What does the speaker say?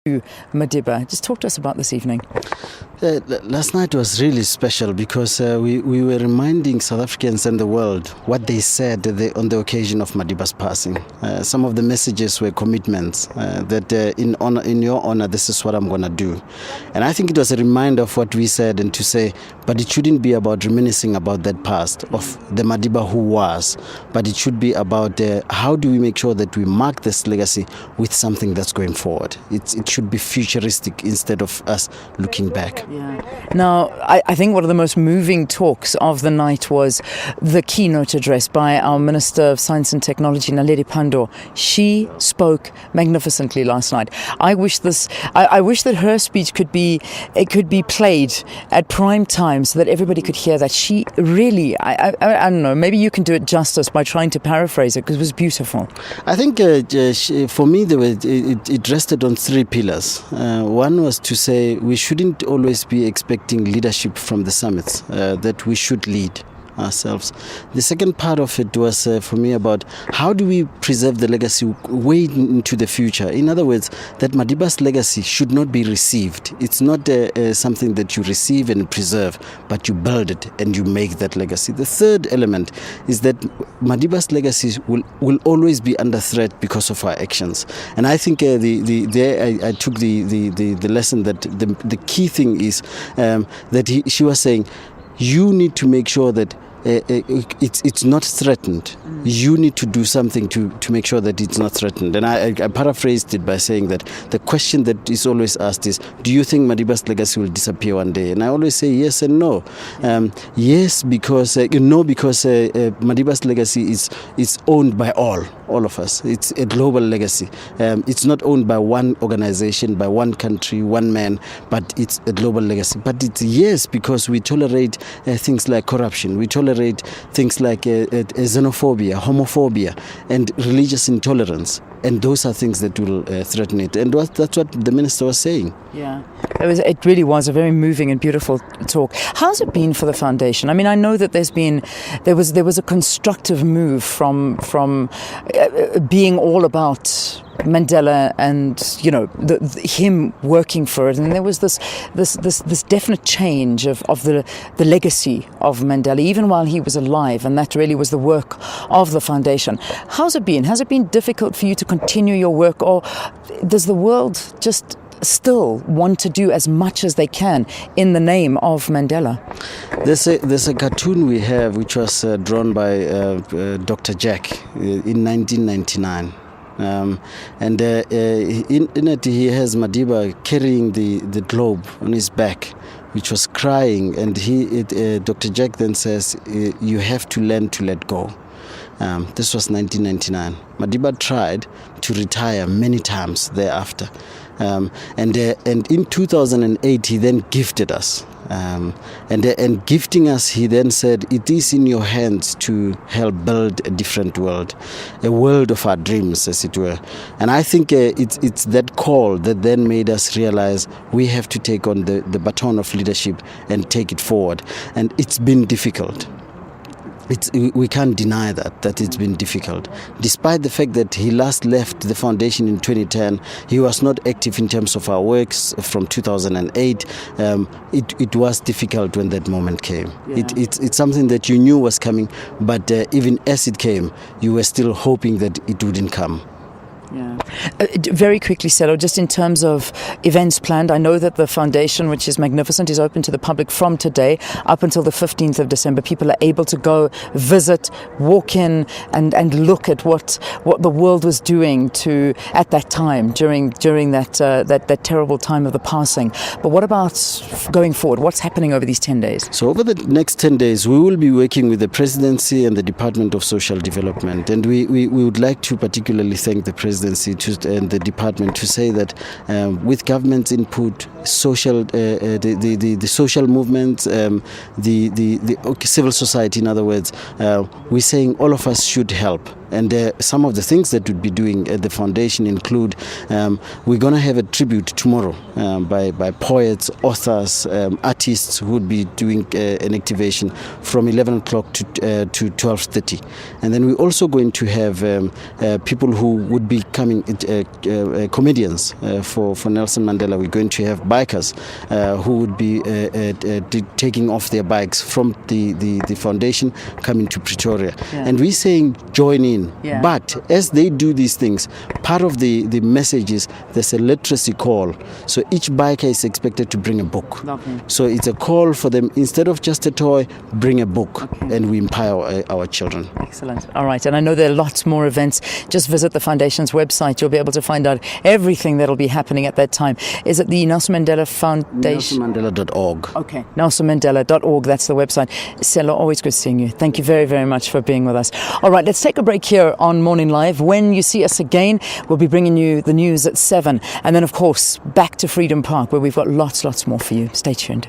Madiba. Just talk to us about this evening. Last night was really special because we were reminding South Africans and the world what they said on the occasion of Madiba's passing. Some of the messages were commitments that in your honor, this is what I'm going to do. And I think it was a reminder of what we said and to say, but it shouldn't be about reminiscing about that past of the Madiba who was, but it should be about how do we make sure that we mark this legacy with something that's going forward. It should be futuristic instead of us looking back. Yeah. Now, I think one of the most moving talks of the night was the keynote address by our Minister of Science and Technology, Naledi Pandor. She spoke magnificently last night. I wish that her speech could be played at prime time so that everybody could hear that. She really, I don't know, maybe you can do it justice by trying to paraphrase it because it was beautiful. I think for me, it rested on three pillars. One was to say we shouldn't always be expecting leadership from the summits, that we should lead ourselves. The second part of it was for me about how do we preserve the legacy way into the future. In other words, that Madiba's legacy should not be received. It's not something that you receive and preserve, but you build it and you make that legacy. The third element is that Madiba's legacy will always be under threat because of our actions. And I think I took the lesson that the key thing is that she was saying, you need to make sure that it's not threatened. You need to do something to make sure that it's not threatened. And I paraphrased it by saying that the question that is always asked is, do you think Madiba's legacy will disappear one day? And I always say yes and no. Yes, because Madiba's legacy is owned by all of us. It's a global legacy. It's not owned by one organization, by one country, one man, but it's a global legacy. But it's yes, because we tolerate things like corruption. We tolerate things like xenophobia, homophobia, and religious intolerance. And those are things that will threaten it. And that's what the minister was saying. Yeah, it really was a very moving and beautiful talk. How's it been for the foundation? I mean, I know that there was a constructive move from being all about Mandela and him working for it, and there was this definite change of the legacy of Mandela even while he was alive, and that really was the work of the foundation. How's it been? Has it been difficult for you to continue your work, or does the world just still want to do as much as they can in the name of Mandela? There's a cartoon we have which was drawn by Dr. Jack in 1999. In it he has Madiba carrying the globe on his back, which was crying, and Dr. Jack then says, you have to learn to let go. This was 1999. Madiba tried to retire many times thereafter. And in 2008, he then gifted us. And gifting us, he then said, it is in your hands to help build a different world, a world of our dreams, as it were. And I think it's that call that then made us realize we have to take on the baton of leadership and take it forward. And it's been difficult. We can't deny that it's been difficult. Despite the fact that he last left the foundation in 2010, he was not active in terms of our works from 2008. It was difficult when that moment came. Yeah. It's something that you knew was coming, but even as it came, you were still hoping that it wouldn't come. Yeah. Very quickly, Sello, just in terms of events planned, I know that the foundation, which is magnificent, is open to the public from today up until the 15th of December. People are able to go visit, walk in and look at what the world was doing at that time during that terrible time of the passing. But what about going forward? What's happening over these 10 days? So over the next 10 days, we will be working with the Presidency and the Department of Social Development. And we would like to particularly thank the Presidency and the department to say that with government's input, the social movements, the civil society, in other words, we're saying all of us should help And some of the things that we'd be doing at the foundation include we're going to have a tribute tomorrow by poets, authors, artists who would be doing an activation from 11 o'clock to 12:30. And then we're also going to have people who would be coming, comedians for Nelson Mandela. We're going to have bikers who would be taking off their bikes from the foundation coming to Pretoria. Yeah. And we're saying join in. Yeah. But as they do these things, part of the message is there's a literacy call. So each biker is expected to bring a book. Lovely. So it's a call for them, instead of just a toy, bring a book. Okay. And we empower our children. Excellent. All right. And I know there are lots more events. Just visit the foundation's website. You'll be able to find out everything that'll be happening at that time. Is it the Nelson Mandela Foundation? NelsonMandela.org. Okay. NelsonMandela.org. That's the website. Sello, always good seeing you. Thank you very, very much for being with us. All right. Let's take a break here on Morning Live. When you see us again, we'll be bringing you the news at 7. And then, of course, back to Freedom Park, where we've got lots more for you. Stay tuned.